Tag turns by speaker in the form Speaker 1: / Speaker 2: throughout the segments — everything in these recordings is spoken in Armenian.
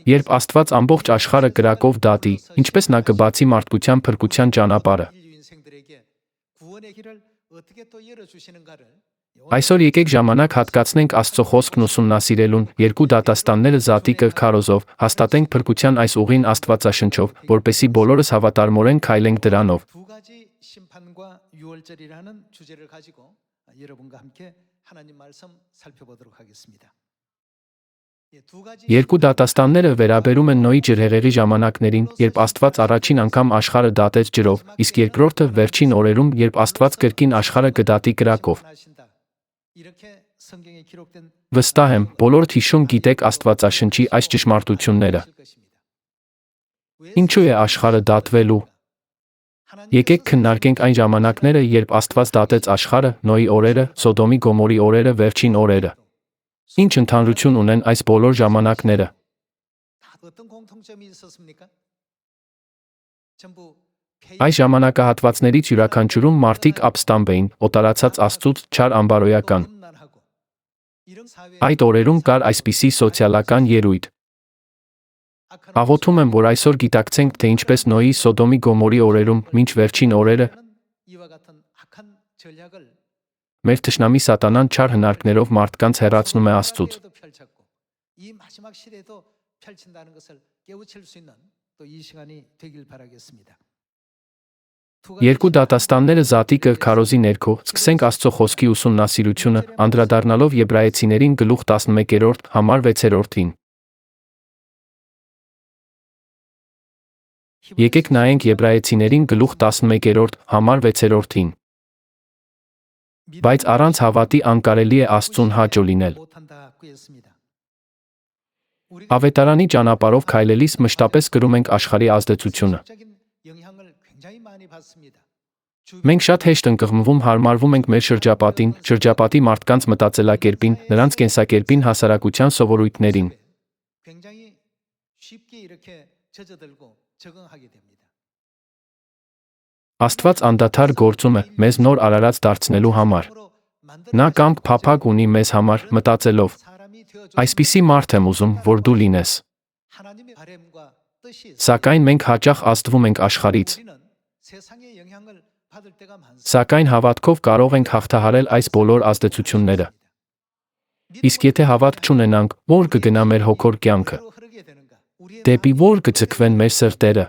Speaker 1: Երբ Աստված ամբողջ աշխարհը կրակով դատի, ինչպես նա կբացի մարդկության փրկության ճանապարհը։ Այսօր եկեք ժամանակ հատկացնենք Աստծո խոսքն ուսումնասիրելուն, երկու դատաստանները Զատիկը քարոզով, հաստատենք փրկության այս ուղին Աստվածաշնչով, որպեսզի բոլորս հավատարմորեն քայլենք դրանով։ Երկու դատաստանները վերաբերում են Նոյի ջրհեղեղի ժամանակներին, երբ Աստված առաջին անգամ աշխարհը դատեց ջրով, իսկ երկրորդը վերջին օրերում, երբ Աստված կրկին աշխարհը կդատի կրակով։ Վստահ եմ, բոլորդ հիշում գիտեք Աստվածաշնչի այս ճշմարտությունները։ Ինչու է աշխարհը դատվելու։ Եկեք քննարկենք այն ժամանակները, երբ Աստված դատեց աշխարհը, Նոյի օրերը, Սոդոմի Գոմորի օրերը, վերջին օրերը։ Ինչ ընդհանրություն ունեն այս բոլոր ժամանակները։ Այս ժամանակահատվածներից յուրաքանչյուրում մարդիկ ապստամբ էին, օտարացած Աստծուց, չար անբարոյական։ Այդ օրերում կար այսպիսի սոցիալական երույթ։ Աղոթում եմ, որ այսօր գիտակցենք, թե ինչպես Նոյի Սոդոմի Գոմորի օրերում, մինչ վերջին օրերը, մեր թշնամի սատանան չար հնարքներով մարդկանց հեռացնում է Աստծուց։ Երկու դատաստանները Զատիկը քարոզի ներքո, սկսենք Աստծո խոսքի ուսումնասիրությունը, անդրադառնալով Եբրայեցիներին գլուխ 11 համար 6-ին։ Եկեք նայենք Եբրայեցիներին գլուխ 11 համար 6-ին։ Բայց առանց հավատի անկարելի է Աստծուն հաճո լինել։ Ավետարանի ճանապարհով քայլելիս մշտապես կրում ենք աշխարհի ազդեցությունը։ Մենք շատ հեշտ ընկղմվում հարմարվում ենք մեր շրջապատին, շրջապատի մարդկանց մտածելակերպին, նրանց կենսակերպին, հասարակության սովորույթներին։ Աստված անդադար գործում է մեզ նոր արարած դարձնելու համար։ Նա կամք փափագ ունի մեզ համար, մտածելով. այսպիսի մարդ եմ ուզում, որ դու լինես։ Սակայն մենք հաճախ ազդվում ենք աշխարհից։ Սակայն հավատքով կարող ենք հաղթահարել այս բոլոր ազդեցությունները։ Իսկ եթե հավատք չունենանք, ո՞ր կգնա մեր հոգոր կյանքը։ Դեպի ո՞ր կձգվեն մեր սրտերը։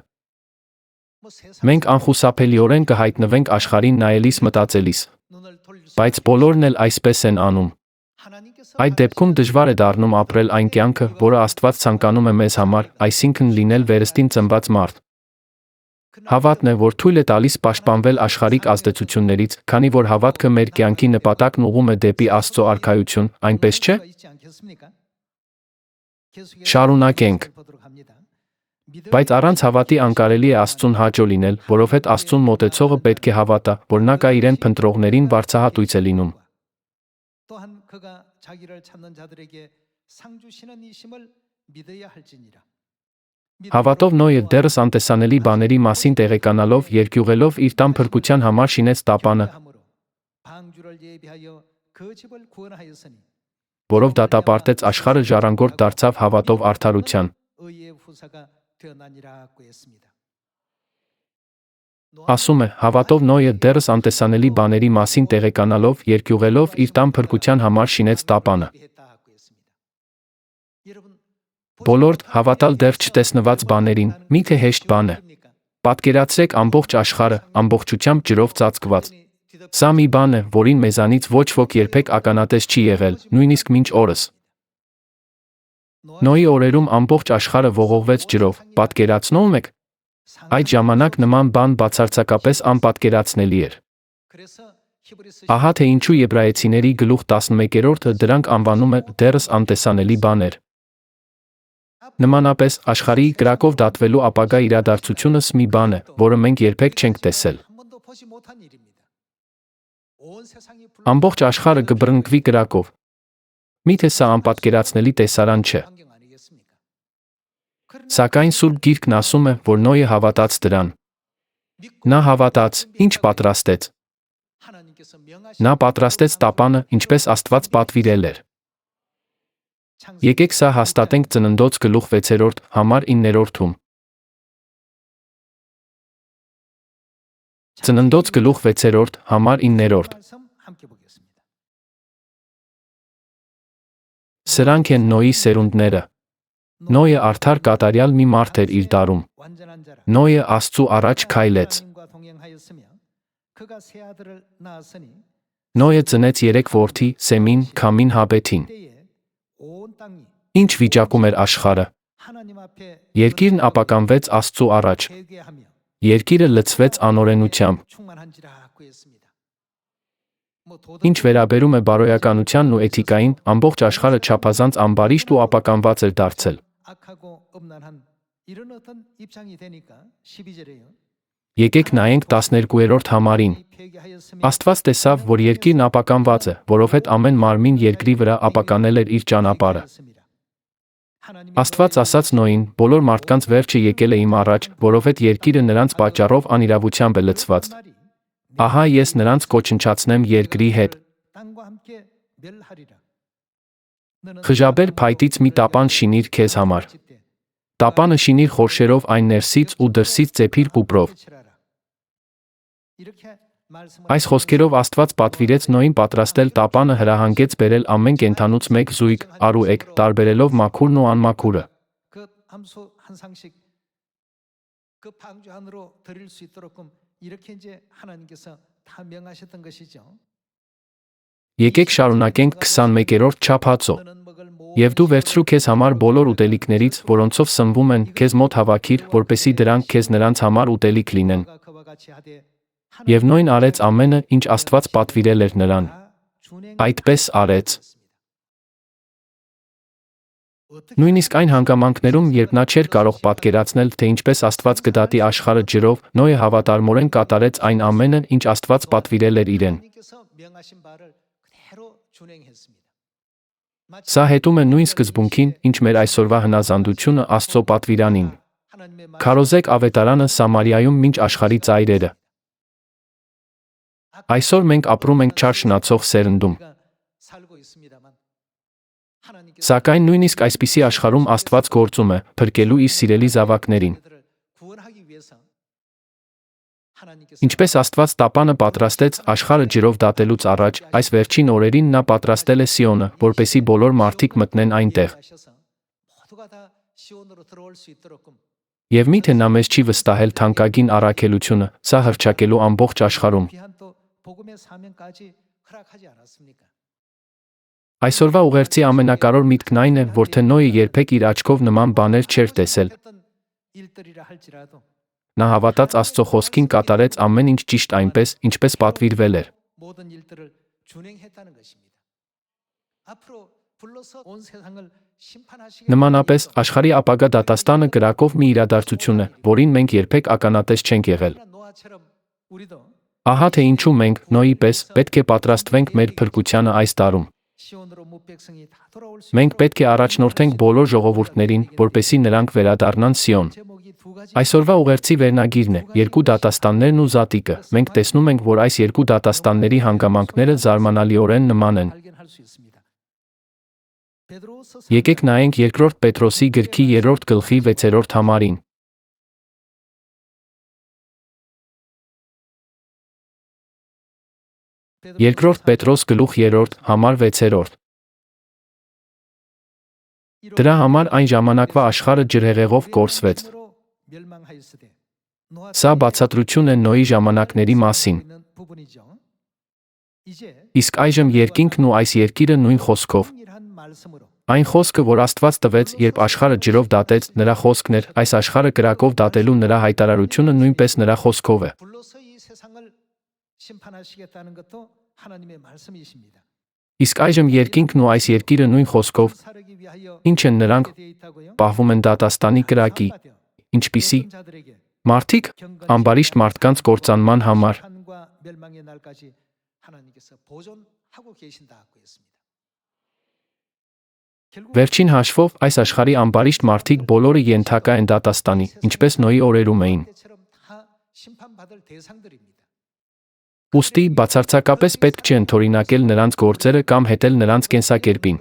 Speaker 1: Մենք անխուսափելիորեն կհայտնվենք աշխարհին նայելիս մտածելիս. բայց բոլորն էլ այսպես են անում։ Այդ դեպքում դժվար է դառնում ապրել այն կյանքը, որը Աստված ցանկանում է մեզ համար, այսինքն լինել վերստին ծնված մարդ։ Հավատն է, որ թույլ է տալիս պաշտպանվել աշխարհիկ ազդեցություններից, քանի որ հավատքը մեր կյանքի նպատակն ուղղում է դեպի Աստծո արքայություն, այնպես չէ՞։ Շարունակենք։ Բայց առանց հավատի անկարելի է Աստծուն հաճո լինել, որովհետև Աստծուն մոտեցողը պետք է հավատա, որ նա կա իրեն փնտրողներին վարձահատույց է լինում։ Հավատով Նոյը դեռս անտեսանելի բաների մասին տեղեկանալով, երկյուղելով իր տան փրկության համար շինեց տապանը, որով դատապարտեց աշխարհը, ժառանգորդ դարձավ հավատով արդարության։ Ասում է, հավատով Նոյը դեռս անտեսանելի բաների մասին տեղեկանալով, երկյուղելով իր տան փրկության համար շինեց տապանը։ Բոլորդ հավատալ դեռ չտեսնված բաներին, միթե հեշտ բան է։ Պատկերացրեք ամբողջ աշխարհը, ամբողջությամբ ջրով ծածկված։ Սա մի բան է, որին մեզանից ոչ ոք երբեք ականատես չի եղել, նույնիսկ մինչ օրս։ Նոյի օրերում ամբողջ աշխարհը ողողվեց ջրով, պատկերացնո՞ւմ եք։ Այդ ժամանակ նման բան բացարձակապես անպատկերացնելի էր։ Ահա թե ինչու Եբրայեցիների գլուխ 11 դրանք անվանում է դեռս անտեսանելի բաներ։ Նմանապես, աշխարհի կրակով դատվելու ապագա իրադարձությունս մի բան է, որը մենք երբեք չենք տեսել։ Ամբողջ աշխարհը կբռնկվի կրակով։ Միթե սա անպատկերացնելի տեսարան չէ։ Սակայն Սուրբ Գիրքն ասում է, որ Նոյը հավատաց դրան։ Նա հավատաց, ինչ պատրաստեց։ Նա պատրաստեց տապանը, ինչպես Աստված պատվիրել էր։ Եկեք սա հաստատենք Ծննդոց գլուխ 6 համար 9-ում։ Ծննդոց գլուխ 6 համար 9։ Սրանք են Նոյի սերունդները։ Նոյը արդար կատարյալ մի մարդ էր իր դարում։ Նոյը Աստծու առաջ քայլեց։ Նոյը ծնեց 3 որդի՝ Սեմին, Քամին, Հաբեթին։ Ինչ վիճակում էր աշխարհը։ Երկիրն ապականվեց Աստծու առաջ։ Երկիրը լցվեց անօրենությամբ։ Ինչ վերաբերում է բարոյականությանն ու էթիկային, ամբողջ աշխարհը չափազանց ամբարիշտ ու ապականված էր դարձել։ Եկեք նայենք 12-րդ համարին։ Աստված տեսավ, որ երկիրն ապականված է, որովհետև ամեն մարմին երկրի վրա ապականել էր իր ճանապարհը։ Աստված ասաց Նոյին. բոլոր մարդկանց վերջը եկել է իմ առաջ, որովհետև երկիրը նրանց պատճառով անիրավությամբ է լցված։ Ահա ես նրանց կոչնչացնեմ երկրի հետ։ Խժաբեր փայտից մի տապան շինիր քեզ համար։ Տապանը շինիր խորշերով այն ներսից ու դրսից ծեփիր պուպրով։ Այս խոսքերով Աստված պատվիրեց Նոյին պատրաստել տապանը, հրահանգեց բերել ամեն կենդանուց մեկ զույգ, արուեգ, տարբերելով մաքուրն ու անմաքուրը։ Եկեք շարունակենք 21-րդ չափածո։ Եվ դու վերցրու քեզ համար բոլոր ուտելիքներից, որոնցով սնվում են, քեզ մոտ հավաքիր, որպեսզի դրանք քեզ նրանց համար ուտելիք լինեն։ Եվ Նոյն արեց ամենը, ինչ Աստված պատվիրել էր նրան։ Այդպես արեց։ Նույնիսկ այն հանգամանքներում, երբ նա չէր կարող պատկերացնել, թե ինչպես Աստված կդատի աշխարհը ջրով, Նոյը հավատարմորեն կատարեց այն ամենը, ինչ Աստված պատվիրել էր իրեն։ Սա հետում է նույն սկզբունքին, ինչ մեր այսօրվա հնազանդությունը Աստծո պատվիրանին։ Քարոզեք ավետարանը Սամարիայում մինչ աշխարհի ծայրերը։ Այսօր մենք ապրում ենք չար շնացող սերնդում։ Սակայն նույնիսկ այսպիսի աշխարհում Աստված գործում է, փրկելու իր սիրելի զավակներին։ Ինչպես Աստված տապանը պատրաստեց աշխարհը ջրով դատելուց առաջ, այս վերջին օրերին նա պատրաստել է Սիոնը, որպեսզի բոլոր մարդիկ մտնեն այնտեղ։ Եվ միթե նա մեզ չի վստահել թանկագին առաքելությունը, սա հռչակելու ամբողջ աշխարհում։ Այսօրվա ուղերձի ամենակարևոր միտքն այն է, որ թե Նոյը երբեք իր աչքով նման բաներ չէր տեսել։ Նա հավատաց Աստծո խոսքին, կատարեց ամեն ինչ ճիշտ այնպես, ինչպես պատվիրվել էր։ Նմանապես, աշխարհի ապագա դատաստանը կրակով մի իրադարձություն է, որին մենք երբեք ականատես չենք եղել։ Ահա թե ինչու մենք, Նոյի պես, պետք է պատրաստվենք մեր փրկությանը այս տարում։ Մենք պետք է առաջնորդենք բոլոր ժողովուրդներին, որպեսզի նրանք վերադառնան Սիոն։ Այսօրվա ուղերձի վերնագիրն է «Երկու դատաստաններն ու Զատիկը»։ Մենք տեսնում ենք, որ այս երկու դատաստանների հանգամանքները զարմանալիորեն նման են։ Եկեք նայենք 2 Պետրոսի գրքի 3 գլխի 6-րդ համարին։ Երկրորդ Պետրոս գլուխ 3 համար 6։ Դրա համար այն ժամանակվա աշխարհը ջրհեղեղով կորսվեց։ Սա բացատրություն է Նոյի ժամանակների մասին։ Իսկ այժմ երկինքն ու այս երկիրը նույն խոսքով։ Այն խոսքը, որ Աստված տվեց, երբ աշխարհը ջրով դատեց, նրա խոսքն էր, այս աշխարհը կրակով դատելու նրա հայտարարությունը նույնպես նրա խոսքով է։ Իսկ այժմ երկինքն ու այս երկիրը նույն խոսքով, ինչ են նրանք, պահվում են դատաստանի կրակի, ինչպիսի մարդիկ, ամբարիշտ մարդկանց կործանման համար։ Վերջին հաշվով, այս աշխարհի ամբարիշտ մարդիկ բոլորը ենթակա են դատաստանի, ինչպես Նոյի օրերում էին։ Ուստի, բացարձակապես պետք չէ ընդօրինակել նրանց գործերը կամ հետել նրանց կենսակերպին։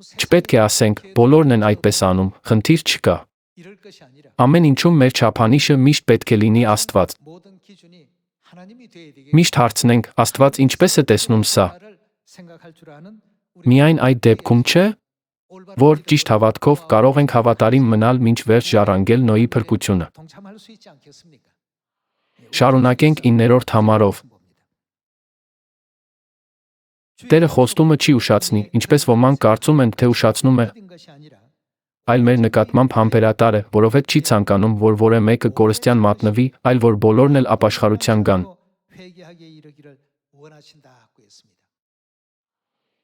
Speaker 1: Չպետք է ասենք, բոլորն են այդպես անում, խնդիր չկա։ Ամեն ինչում մեր չափանիշը միշտ պետք է լինի Աստված։ Միշտ հարցնենք, Աստված ինչպես է տեսնում սա։ Միայն այդ դեպքում չէ, որ ճիշտ հավատքով կարող ենք հավատարիմ մնալ մինչ վերջ ժառանգել Նոյի փրկությունը։ Շարունակենք 9-րդ համարով։ Տերը խոստումը չի ուշացնի, ինչպես ոմանք կարծում են, թե ուշացնում է, այլ մեր նկատմամբ համբերատար է, որովհետև չի ցանկանում, որ որևէ մեկը կորստյան մատնվի, այլ որ բոլորն էլ ապաշխարության գան։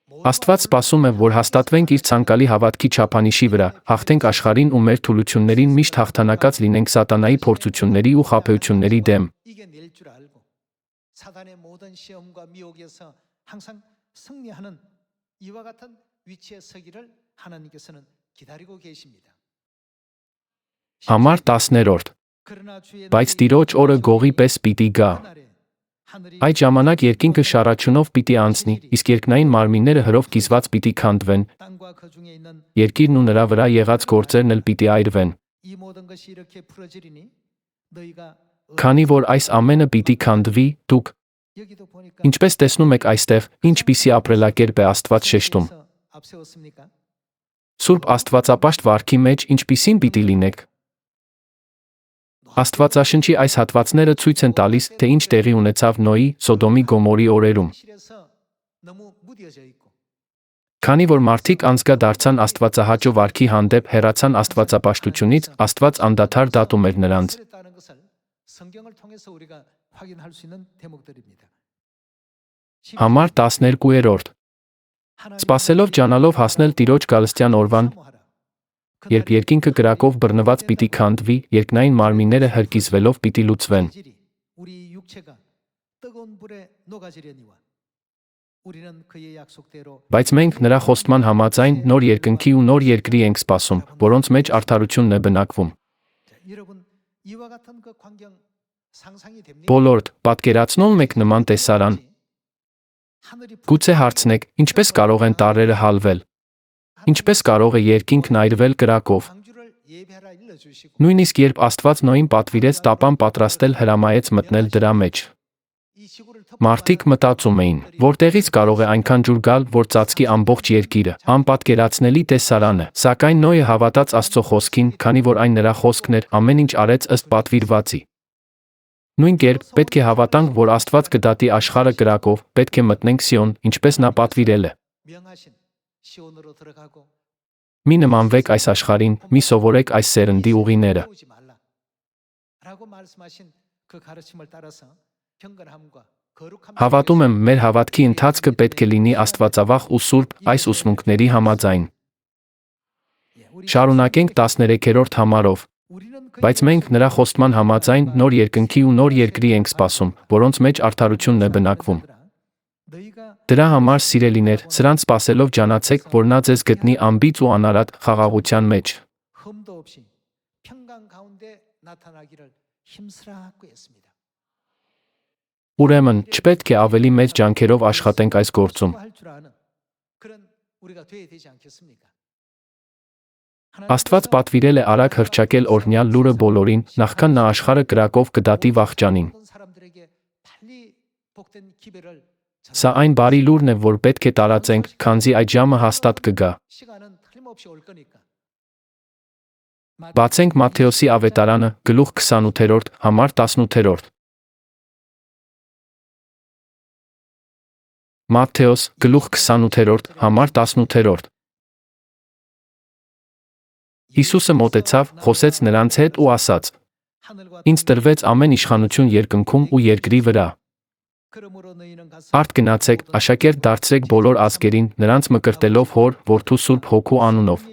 Speaker 1: Աստված սպասում է, որ հաստատվենք իր ցանկալի հավատքի չափանիշի վրա, հաղթենք աշխարհին ու մեր թուլություններին միշտ հաղթանակած լինենք սատանայի փորձությունների ու խաբեությունների դեմ։ Համար 10-րդ։ Բայց Տիրոջ օրը գողի պես պիտի գա։ Այդ ժամանակ երկինքը շառաչյունով պիտի անցնի, իսկ երկնային մարմինները հրով կիզված պիտի քանդվեն, երկիրն ու նրա վրա եղած գործերն էլ պիտի այրվեն։ Քանի որ այս ամենը պիտի քանդվի, դուք ինչպես տեսնում եք այստեղ, ինչպիսի ապրելակերպ է Աստված շեշտում։ Սուրբ Աստվածապաշտ վարքի մեջ ինչպիսին պիտի լինեք։ Աստվածաշնչի այս հատվածները ցույց են տալիս, թե ինչ տեղի ունեցավ Նոյի, Սոդոմի Գոմորի օրերում։ Քանի որ մարդիկ անզգադարձան Աստվածահաճո վարքի հանդեպ, հեռացան Աստվածապաշտությունից, Աստված անդադար դատում էր նրանց։ Համար 12-րդ։ Սպասելով ջանալով հասնել Տիրոջ գալստյան օրվան, երբ երկինքը կրակով բռնված պիտի քանդվի, երկնային մարմինները հրկիզվելով պիտի լուծվեն։ Բայց մենք նրա խոստման համաձայն նոր երկնքի ու նոր երկրի ենք սպասում, որոնց մեջ արդարությունն է բնակվում։ Բոլորդ, պատկերացնո՞ւմ եք նման տեսարան։ Գուցե հարցնեք, ինչպես կարող են տարրերը հալվել։ Ինչպես կարող է երկինքն այրվել կրակով։ Նույնիսկ երբ Աստված Նոյին պատվիրեց տապան պատրաստել, հրամայեց մտնել դրա մեջ։ Մարդիկ մտածում էին, որտեղից կարող է այնքան ջուր գալ, որ ծածկի ամբողջ երկիրը։ Անպատկերացնելի տեսարան է, սակայն Նոյը հավատաց Աստծո խոսքին, քանի որ այն նրա խոսքն էր, ամեն ինչ արեց ըստ պատվիրվածի։ Նույն կերպ պետք է հավատանք, որ Աստված կդատի աշխարհը կրակով, պետք է մտնենք Սիոն, ինչպես նա պատվիրել է։ Մի նմանվեք այս աշխարհին, մի սովորեք այս սերնդի ուղիները։ Հավատում եմ, մեր հավատքի ընթացքը պետք է լինի աստվածավախ ու սուրբ, այս ուսմունքների համաձայն։ Շարունակենք 13-րդ համարով։ Բայց մենք նրա խոստման համաձայն նոր երկնքի ու նոր երկրի ենք սպասում, որոնց մեջ արդարությունն է բնակվում։ Դրա համար, սիրելիներ, սրանց սպասելով ջանացեք, որ նա ձեզ գտնի անբիծ ու անարատ խաղաղության մեջ։ Ուրեմն, չպետք է ավելի մեծ ջանքերով աշխատենք այս գործում։ Աստված պատվիրել է արագ հռչակել օրհնյալ լուրը բոլորին, նախքան նա աշխարհը կրակով կդատի վախճանին։ Սա այն բարի լուրն է, որ պետք է տարածենք, քանզի այդ ժամը հաստատ կգա։ Բացենք Մատթեոսի ավետարանը, գլուխ 28, համար 18։ Մատթեոս, գլուխ 28, համար 18։ Հիսուսը մոտեցավ, խոսեց նրանց հետ ու ասաց. Ինձ տրվեց ամեն իշխանություն երկնքում ու երկրի վրա։ Արդ գնացեք, աշակերտ դարձրեք բոլոր ազգերին, նրանց մկրտելով Հոր, Որդու Սուրբ Հոգու անունով։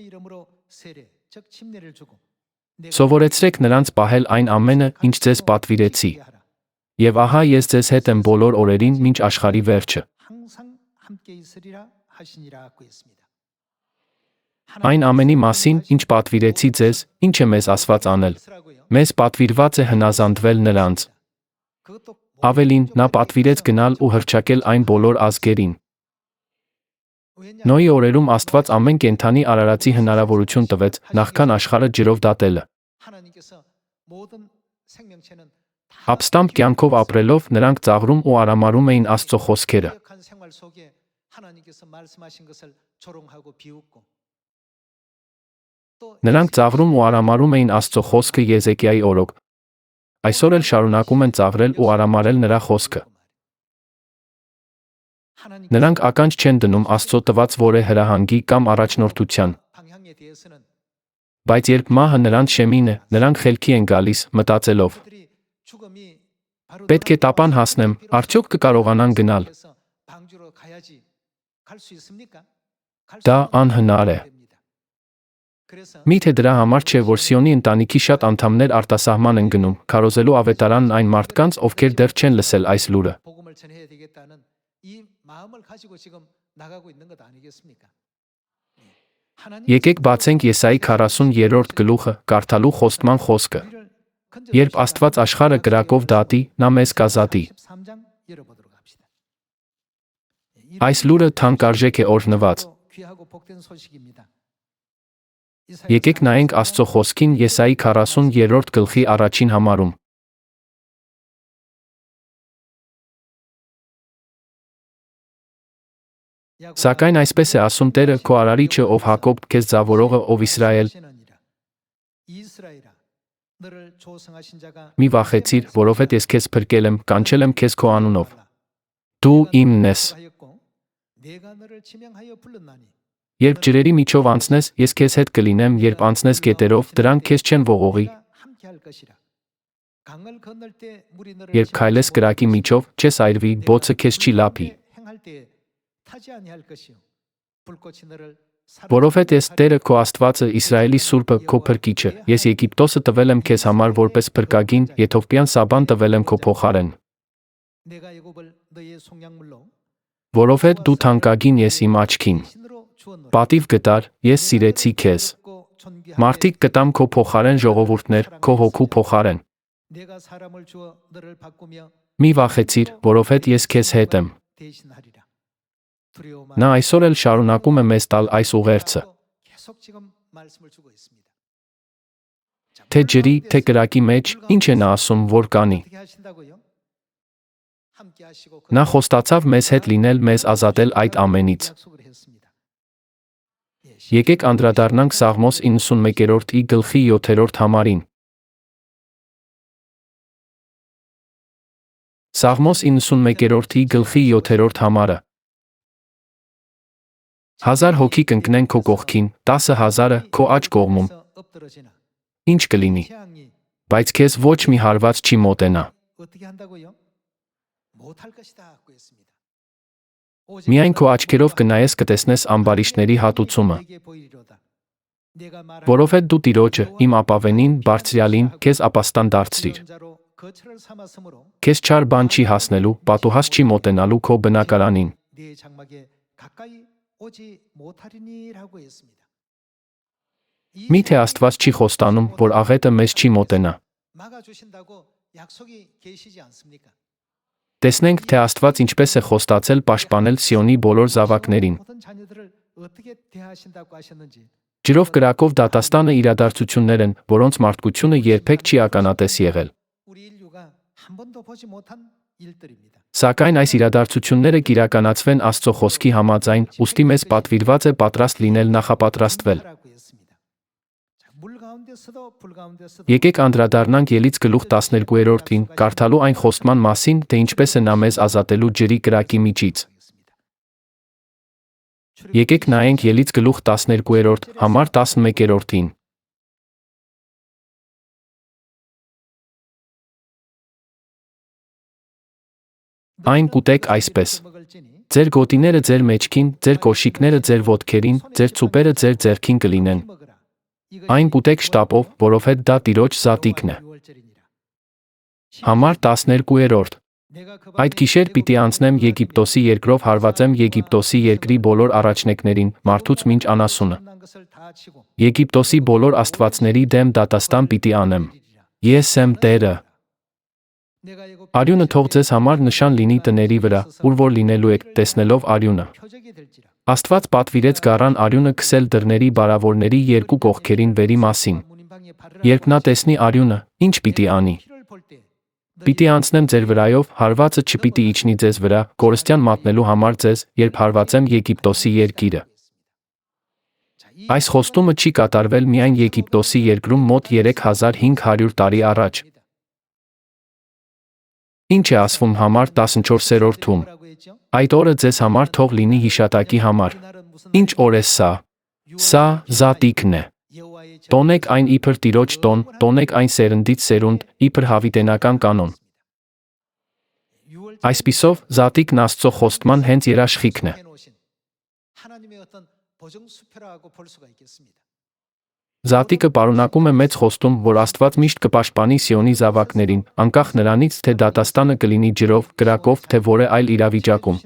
Speaker 1: Սովորեցրեք նրանց պահել այն ամենը, ինչ ձեզ պատվիրեցի։ Եվ ահա ես ձեզ հետ եմ բոլոր օրերին մինչ աշխարհի վերջը։ Այն ամենի մասին, ինչ պատվիրեցի ձեզ, ինչ է մեզ ասված անել։ Մեզ պատվիրված է հնազանդվել նրանց։ Ավելին, նա պատվիրեց գնալ ու հռչակել այն բոլոր ազգերին։ Նոյի օրերում Աստված ամեն կենդանի արարածի հնարավորություն տվեց, նախքան աշխարհը ջրով դատելը։ Ապստամբ կյանքով ապրելով նրանք ծաղրում ու արամարում էին Աստծո խոսքերը։ Նրանք ծաղրում ու արամարում էին Աստծո խոսքը Եզեկիայի օրոք։ Այսօր էլ շարունակում են ծաղրել ու արամարել նրա խոսքը։ Նրանք ականջ չեն դնում Աստծո տված որե հրահանգի կամ առաջնորդության։ Բայց երբ մահը նրանց շեմին է, նրանք խելքի են գալիս, մտածելով. պետք է տապան հասնեմ, արդյոք կկարողանան գնալ։ Դա անհնար է։ Միթե դրա համար չէ, որ Սիոնի ընտանիքի շատ անդամներ արտասահման են գնում, քարոզելու ավետարանն այն մարդկանց, ովքեր դեռ չեն լսել այս լուրը։ Եկեք բացենք Եսայի 40-րդ գլուխը, կարդալու խոստման խոսքը։ Երբ Աստված աշխարհը կրակով դատի, նա մեզ կազատի։ Այս լուրը թանկարժեք է օրհնված։ Եկեք նայենք Աստծո խոսքին Եսայի 40-րդ գլխի առաջին համարում։ Սակայն այսպես է ասում Տերը, քո արարիչը, ով Հակոբ, քեզ ձավորողը, ով Իսրայել։ Մի վախեցիր, որովհետև ես քեզ փրկել եմ, կանչել եմ քեզ քո անունով։ Դու իմն ես։ Երբ ջրերի միջով անցնես, ես քեզ հետ կլինեմ, երբ անցնես գետերով, դրանք քեզ չեն ողողի։ Երբ քայլես կրակի միջով, չես այրվի, բոցը քեզ չի լափի։ Որովհետև ես Տերը քո Աստվածը, Իսրայելի Սուրբը, քո Փրկիչը, ես Եգիպտոսը տվել եմ քեզ համար որպես փրկագին, Եթովպյան Սաբան տվել եմ քո փոխարեն։ Որովհետև դու թանկագին ես իմ աչքին։ Պատիվ գտար, ես սիրեցի քեզ։ Մարդիկ կտամ քո փոխարեն ժողովուրդներ, քո հոգու փոխարեն։ Մի վախեցիր, որովհետև ես քեզ հետ եմ։ Նա այսօր էլ շարունակում է մեզ տալ այս ուղերձը։ Թե ջրի, թե կրակի մեջ, ինչ է նա ասում, որ կանի։ Նա խոստացավ մեզ հետ լինել, մեզ ազատել այդ ամենից։ Եկեք անդրադառնանք Սաղմոս 91-րդ գլխի 7-րդ համարին։ Սաղմոս 91-րդ գլխի 7-րդ համարը։ 1000 հոգի կընկնեն քո կողքին, 10,000-ը քո աջ կողմում։ Ինչ կլինի։ Բայց քեզ ոչ մի հարված չի մոտենա։ Միայն քո աչքերով կնայես կտեսնես ամբարիշտների հատուցումը։ Որովհետև դու Տիրոջը, իմ ապավենին, Բարձրյալին, քեզ ապաստան դարձրիր։ Քեզ չար բան չի հասնելու, պատուհաս չի մոտենալու քո բնակարանին։ Միթե Աստված չի խոստանում, որ աղետը մեզ չի մոտենա։ Տեսնենք, թե Աստված ինչպես է խոստացել պաշտպանել Սիոնի բոլոր զավակներին։ Ջրով կրակով դատաստանը իրադարձություններ են, որոնց մարդկությունը երբեք չի ականատես եղել։ Սակայն այս իրադարձությունները կիրականացվեն Աստծո խոսքի համաձայն, ուստի մեզ պատվիրված է պատրաստ լինել նախապատրաստվել։ Եկեք անդրադառնանք Ելից գլուխ 12-ին, կարդալու այն խոստման մասին, թե ինչպես է նա մեզ ազատելու ջրի կրակի միջից։ Եկեք նայենք Ելից գլուխ 12, համար 11-ին։ Այն կուտեք այսպես. ձեր գոտիները ձեր մեջքին, ձեր կոշիկները ձեր ոտքերին, ձեր ծուպերը ձեր ձեռքին կլինեն։ Այն կուտեք շտապով, որովհետև դա Տիրոջ զատիկն է։ Համար 12։ Այդ գիշեր պիտի անցնեմ Եգիպտոսի երկրով հարվածեմ Եգիպտոսի երկրի բոլոր առաջնեկներին, մարդուց մինչ անասունը։ Եգիպտոսի բոլոր աստվածների դեմ դատաստան պիտի անեմ։ Ես եմ Տերը։ Արյունը թող ձեզ համար նշան լինի տների վրա, ուր որ լինելու եք, տեսնելով արյունը։ Աստված պատվիրեց գառան արյունը քսել դռների բարավորների երկու կողքերին վերի մասին։ Երբ նա տեսնի արյունը, ինչ պիտի անի։ Պիտի անցնեմ ձեր վրայով, հարվածը չպիտի իջնի ձեզ վրա, կորստյան մատնելու համար ձեզ, երբ հարվածեմ Եգիպտոսի երկիրը։ Այս խոստումը չի կատարվել միայն Եգիպտոսի երկրում մոտ 3500 տարի առաջ։ Ինչ է ասվում համար 14-րդում։ Այդ օրը ձեզ համար թող լինի հիշատակի համար։ Ինչ օր է սա։ Սա զատիկն է։ Տոնեք այն իբր Տիրոջ տոն, տոնեք այն սերնդից սերունդ, իբր հավիտենական կանոն։ Այսպիսով, զատիկն Աստծո խոստման հենց երաշխիքն է։ Զատիկը պարունակում է մեծ խոստում, որ Աստված միշտ կպաշտպանի Սիոնի զավակներին, անկախ նրանից, թե դատաստանը կլինի ջրով, կրակով, թե որը այլ իրավիճակում։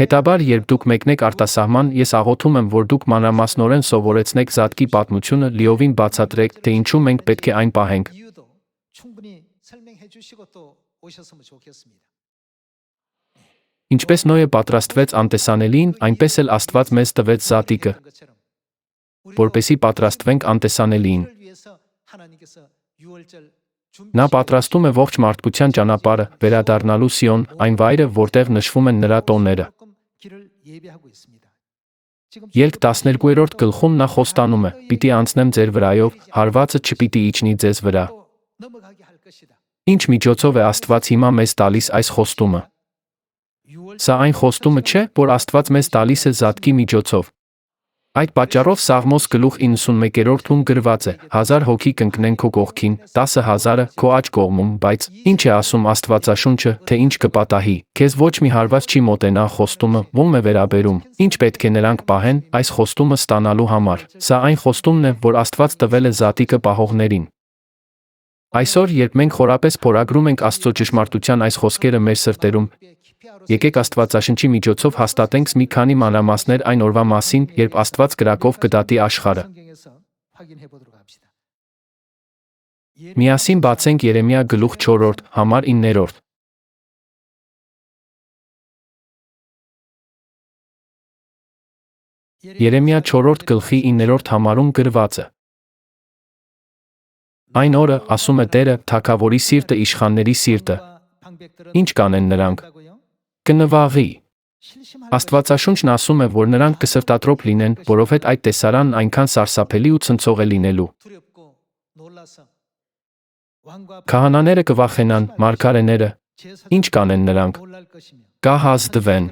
Speaker 1: Հետաբար, երբ դուք մեկնեք արտասահման, ես աղոթում եմ, որ դուք մանրամասնորեն սովորեցնեք զատկի պատմությունը, լիովին բացատրեք, թե ինչու մենք պետք է այն պահենք։ Ինչպես Նոյը պատրաստվեց անտեսանելիին, այնպես էլ Աստված մեզ տվեց զատիկը, որպեսզի պատրաստվենք անտեսանելիին։ Նա պատրաստում է ողջ մարդկության ճանապարհը, վերադառնալու Սիոն, այն վայրը, որտեղ նշվում են նրա տոները։ Ելք 12-րդ գլխում նա խոստանում է. «Պիտի անցնեմ ձեր վրայով, հարվածը չպիտի իջնի ձեզ վրա»։ Ինչ միջոցով է Աստված հիմա մեզ տալիս այս խոստումը։ Սա այն խոստումը չէ, որ Աստված մեզ տալիս է զատկի միջոցով։ Այդ պատճառով Սաղմոս գլուխ 91-ում գրված է. «1000 հոգի կընկնեն քո կողքին, 10,000-ը քո աջ կողմում, բայց ինչ է ասում Աստվածաշունչը, թե ինչ կպատահի, քեզ ոչ մի հարված չի մոտենա»։ Խոստումը ո՞մ է վերաբերում, ինչ պետք է նրանք պահեն այս խոստումը ստանալու համար։ Սա այն խոստումն է, որ Աստված տվել է զատիկը պահողներին։ Այսօր, երբ մենք խորապես փորագրում ենք Աստծո ճշմարտության այս խոսքերը մեր սրտերում, եկեք Աստվածաշնչի միջոցով հաստատենք մի քանի մանրամասներ այն օրվա մասին, երբ Աստված կրակով կդատի աշխարհը։ Միասին բացենք Երեմիա գլուխ 4, համար 9։ Երեմիա 4 գլխի 9 համարում գրված է. «Այն օրը, ասում է Տերը, թագավորի սիրտը իշխանների սիրտը։ Ինչ կանեն նրանք։ Կնվաղի»։ Աստվածաշունչն ասում է, որ նրանք կսրտատրոփ լինեն, որովհետև այդ տեսարանն այնքան սարսափելի ու ցնցող է լինելու։ Քահանաները կվախենան, մարգարեները, ինչ կանեն նրանք։ Կհազդվեն։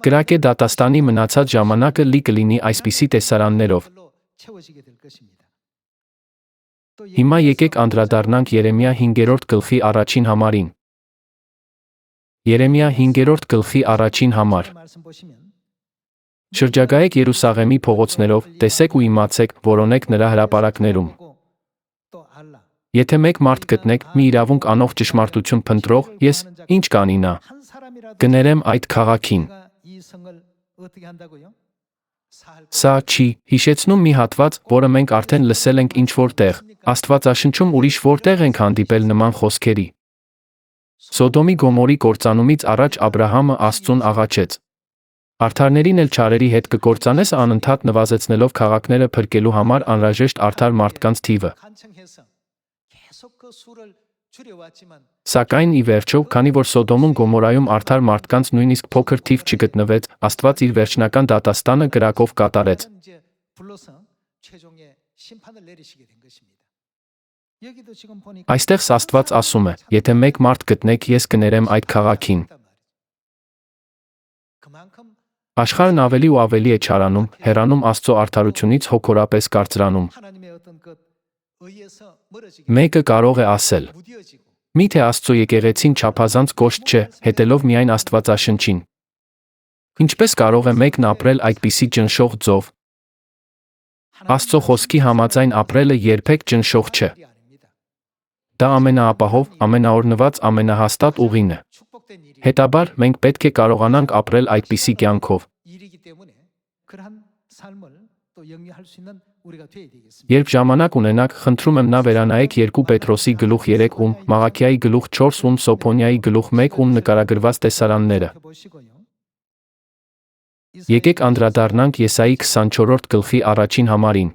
Speaker 1: Կրակե դատաստանի մնացած ժամանակը լի կլինի այսպիսի տեսարաններով։ Հիմա եկեք անդրադառնանք Երեմիա 5-րդ գլխի առաջին համարին։ Երեմիա 5-րդ գլխի առաջին համար։ Շրջագայեք Երուսաղեմի փողոցներով, տեսեք ու իմացեք, որոնեք նրա հրապարակներում։ Եթե մեկ մարդ գտնեք, մի իրավունք անող ճշմարտություն փնտրող, ես ինչ կանի նա։ Կներեմ այդ քաղաքին։ Սա չի հիշեցնում մի հատված, որը մենք արդեն լսել ենք ինչ-որ տեղ։ Աստվածաշնչում ուրիշ որտեղ ենք հանդիպել նման խոսքերի։ Սոդոմի Գոմորի կործանումից առաջ Աբրահամը Աստծուն աղաչեց. «Արդարներին էլ չարերի հետ կկործանես անընդհատ նվազեցնելով քաղաքները փրկելու համար անհրաժեշտ արդար մարդկանց թիվը»։ Սակայն ի վերջո, քանի որ Սոդոմում Գոմորայում արդար մարդկանց նույնիսկ փոքր թիվ չգտնվեց, Աստված իր վերջնական դատաստանը կրակով կատարեց։ Այստեղ Աստված ասում է. «Եթե մեկ մարդ գտնեք, ես կներեմ այդ քաղաքին»։ Աշխարհն ավելի ու ավելի է չարանում, հեռանում Աստծո արդարությունից հոգորապես կարծրանում։ Մեկը կարող է ասել. «Միթե Աստծո եկեղեցին չափազանց կոշտ չէ, հետելով միայն Աստվածաշնչին։ Ինչպես կարող է մեկն ապրել այդպիսի ճնշող ձով»։ Աստծո խոսքի համաձայն ապրելը երբեք ճնշող չէ։ Դա ամենաապահով, ամենաօրհնված, ամենահաստատ ուղին է։ Հետաբար, մենք պետք է կարողանանք ապրել այդպիսի կյանքով։ Երբ ժամանակ ունենաք, խնդրում եմ նա վերանայեք 2 Պետրոսի գլուխ 3-ում, Մաղաքիայի գլուխ 4-ում, Սոփոնիայի գլուխ 1-ում նկարագրված տեսարանները։ Եկեք անդրադառնանք Եսայի 24-րդ գլխի առաջին համարին։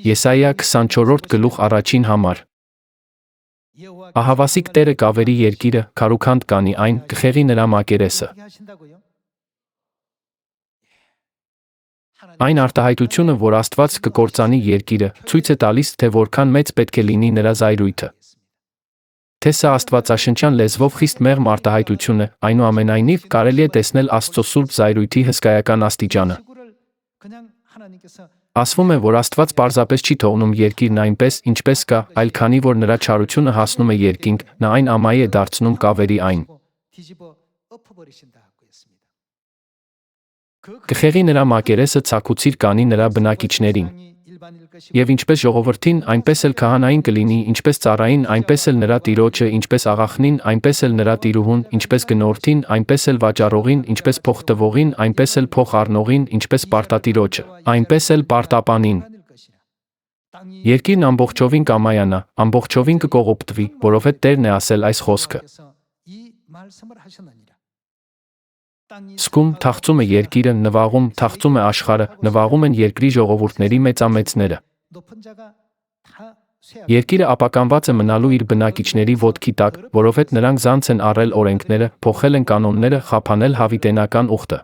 Speaker 1: Եսայիա 24-րդ գլուխ առաջին համար։ Ահավասիկ Տերը կավերի երկիրը, քարուքանդ կանի այն, կխեղի նրա մակերեսը։ Այն արտահայտությունը, որ Աստված կկործանի երկիրը, ցույց է տալիս, թե որքան մեծ պետք է լինի նրա զայրույթը։ Թե սա աստվածաշնչյան լեզվով խիստ մեղմ արտահայտություն է, այնուամենայնիվ կարելի է տեսնել Աստծո սուրբ զայրույթի հսկայական աստիճանը։ Ասվում է, որ Աստված պարզապես չի թողնում երկիրն այնպես, ինչպես կա, այլ քանի որ նրա չարությունը հասնում է երկինք, նա այն ամայի է դարձնում կավերի այն։ Կխեղի նրա մակերեսը ցաքուցիր կանի նրա բնակիչներին։ Եվ ինչպես ժողովրդին, այնպես էլ քահանային կլինի, ինչպես ծառային, այնպես էլ նրա տիրոջը, ինչպես աղախնին, այնպես էլ նրա տիրուհուն, ինչպես գնորդին, այնպես էլ վաճառողին, ինչպես փոխտվողին, այնպես էլ փող առնողին, ինչպես պարտատիրոջը, այնպես էլ պարտապանին։ Երկիրն ամբողջովին կամայանա, ամբողջովին կկողոպտվի, որովհետև Տերն է ասել այս խոսքը։ Սկում թախծում է երկիրը, նվաղում թախծում է աշխարհը, նվաղում են երկրի ժողովուրդների մեծամեծները։ Երկիրը ապականված է մնալու իր բնակիչների ոտքի տակ, որովհետև նրանք զանց են առել օրենքները, փոխել են կանոնները, խափանել հավիտենական ուխտը։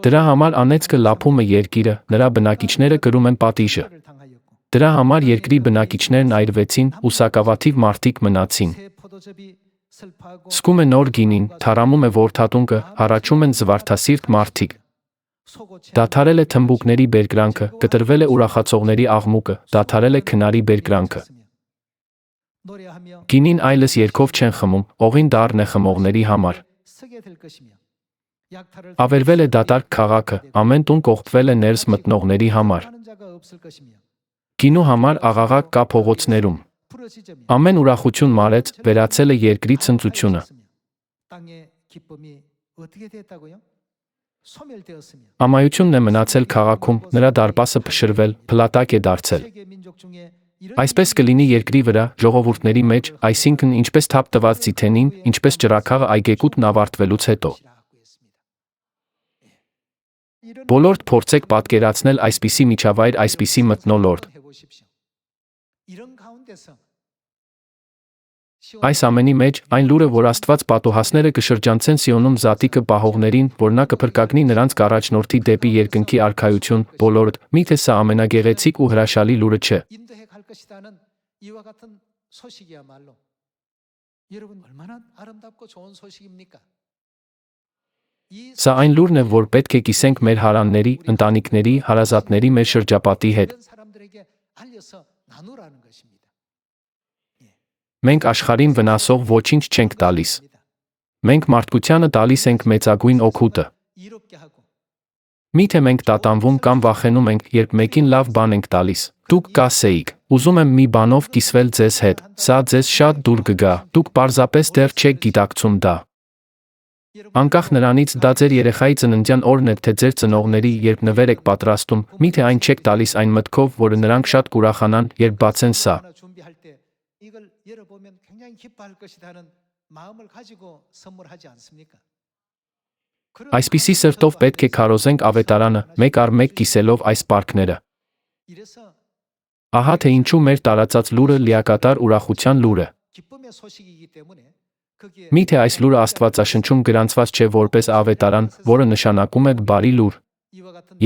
Speaker 1: Դրա համար անեծքը լափում է երկիրը, նրա բնակիչները կրում են պատիժը։ Դրա համար երկրի բնակիչներն այրվեցին, ու սակավաթիվ մարդիկ մնացին։ Սկում է նոր գինին, թարամում է որդատունկը, հառաչում են զվարթասիրտ մարդիկ։ Դադարել է թմբուկների բերկրանքը, կտրվել է ուրախացողների աղմուկը, դադարել է քնարի բերկրանքը։ Գինին այլս երգով չեն խմում, օղին դառն է խմողների համար։ Ավերվել է դատարկ քաղաքը, ամեն տուն կողպվել է ներս մտնողների համար։ Գինու համար աղաղակ կա փողոցներում։ Ամեն ուրախություն մարեց, վերացել է երկրի ցնծությունը։ Ամայությունն է մնացել քաղաքում, նրա դարպասը փշրվել, փլատակ է դարձել։ Այսպես կլինի երկրի վրա, ժողովուրդների մեջ, այսինքն ինչպես թափ տված ձիթենին, ինչպես ճրագաղը այգեկուտն ավարտվելուց հետո։ Բոլորդ փորձեք պատկերացնել այսպիսի միջավայր, այսպիսի մթնոլորտ։ Այս ամենի մեջ, այն լուրը, որ Աստված պատոհասները կշրջանցեն Սիոնում զատիկը պահողներին, որ նա կփրկագնի նրանց կառաջնորդի դեպի երկնքի արքայություն, բոլորդ, միթե սա ամենագեղեցիկ ու հրաշալի լուրը չէ։ Սա այն լուրն է, որ պետք է կիսենք մեր հարանների, ընտանիքների, հարազատների, մեր շրջապատի հետ։ Մենք աշխարհին վնասող ոչինչ չենք տալիս։ Մենք մարդկությանը տալիս ենք մեծագույն օգուտը։ Միթե մենք տատանվում կամ վախենում ենք, երբ մեկին լավ բան ենք տալիս։ Դուք կասեիք. ուզում եմ մի բանով կիսվել ձեզ հետ, սա ձեզ շատ դուր կգա, դուք պարզապես դեռ չեք գիտակցում դա։ Անկախ նրանից, դա ձեր երեխայի ծննդյան օրն է, թե ձեր ծնողների, երբ նվեր եք պատրաստում, միթե այն չեք տալիս այն մտքով, որ նրանք շատ կուրախանան, երբ բացեն սա։ Այսպիսի սրտով պետք է քարոզենք ավետարանը, մեկ առ մեկ կիսելով այս պարքները։ Ահա թե ինչու մեր տարածած լուրը լիակատար ուրախության լուր է։ Միթե այս լուրը Աստվածաշնչում գրանցված չէ որպես ավետարան, որը նշանակում է բարի լուր։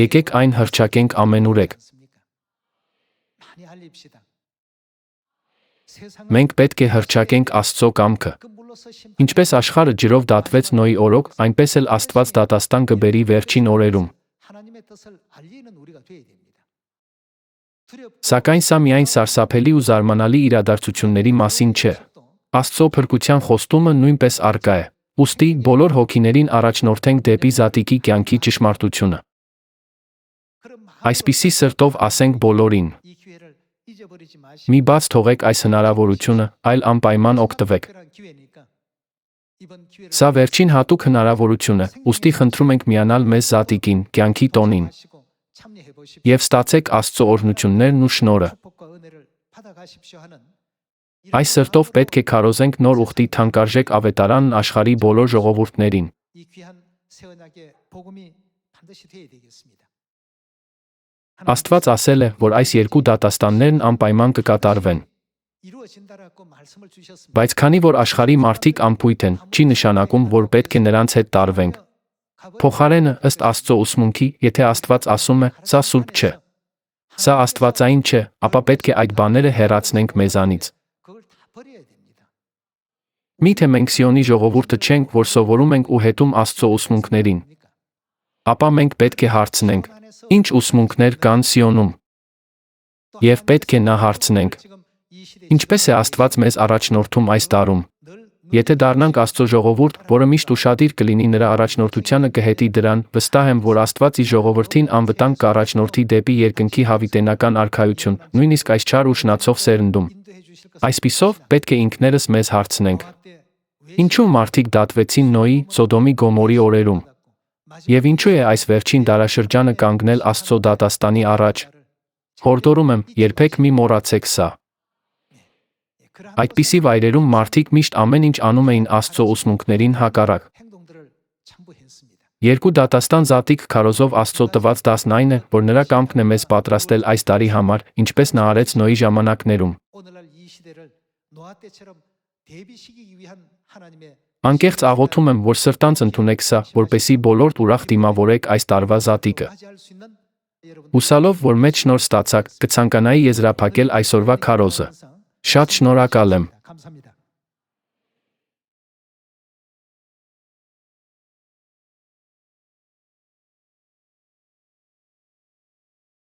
Speaker 1: Եկեք այն հռչակենք ամենուրեք։ Մենք պետք է հռչակենք Աստծո կամքը։ Ինչպես աշխարհը ջրով դատվեց Նոյի օրոք, այնպես էլ Աստված դատաստան կբերի վերջին օրերում։ Սակայն սա միայն սարսափելի ու զարմանալի իրադարձությունների մասին չէ։ Աստծո փրկության խոստումը նույնպես առկա է։ Ուստի բոլոր հոգիներին առաջնորդենք դեպի զատիկի կյանքի ճշմարտությունը։ Այսպիսի սրտով ասենք բոլորին. մի բաց թողեք այս հնարավորությունը, այլ անպայման օգտվեք։ Սա վերջին հատուկ հնարավորություն է, ուստի խնդրում ենք միանալ մեզ զատիկին, կյանքի տոնին, եւ ստացեք Աստծո օրհնություններն ու շնորհը։ Այս սրտով պետք է քարոզենք նոր ուխտի թանկարժեք ավետարանն աշխարհի բոլոր ժողովուրդներին։ Աստված ասել է, որ այս երկու դատաստաններն անպայման կկատարվեն։ Բայց քանի որ աշխարհի մարդիկ անփույթ են, չի նշանակում, որ պետք է նրանց հետ տարվենք։ Փոխարենը, ըստ Աստծո ուսմունքի, եթե Աստված ասում է, սա սուրբ չէ, սա աստվածային չէ, ապա պետք է այդ բաները հեռացնենք մեզանից։ Միթե մենք Սիոնի ժողովուրդը չենք, որ սովորում ենք ու հետում Աստծո ուսմունքներին։ Ապա մենք պետք է հարցնենք. ինչ ուսմունքներ կան Սիոնում։ Եվ պետք է նա հարցնենք. ինչպես է Աստված մեզ առաջնորդում այս տարում։ Եթե դառնանք Աստծո ժողովուրդ, որը միշտ ուշադիր կլինի նրա առաջնորդությանը կհետի դրան, վստահ եմ, որ Աստված իր ժողովրդին անվտանգ կառաջնորդի դեպի երկնքի հավիտենական արքայություն, նույնիսկ այս չար ու շնացող սերնդում։ Այսպիսով, պետք է ինքներս մեզ հարցնենք. ինչու մարդիկ դատվեցին Նոյի, Սոդոմի, Գոմորի օրերում։ Եվ ինչու է այս վերջին դարաշրջանը կանգնել Աստծո դատաստանի առաջ։ Հորդորում եմ, երբեք մի մոռացեք սա։ Այդպիսի վայրերում մարդիկ միշտ ամեն ինչ անում էին Աստծո ուսմունքներին հակառակ։ Երկու դատաստան զատիկ քարոզով Աստծո տված դասն այն է, որ նրա կամքն է մեզ պատրաստել այս տարի համար, ինչպես նա արեց Նոյի ժամանակներում։ Անկեղծ աղոթում եմ, որ սրտանց ընդունեք սա, որպեսզի բոլոր ուրախ դիմավորեք այս տարվա զատիկը։ Հուսալով, որ մեծ շնորհ ստացաք, կցանկանայի եզրափակել այսօրվա քարոզը։ Շատ շնորհակալ եմ։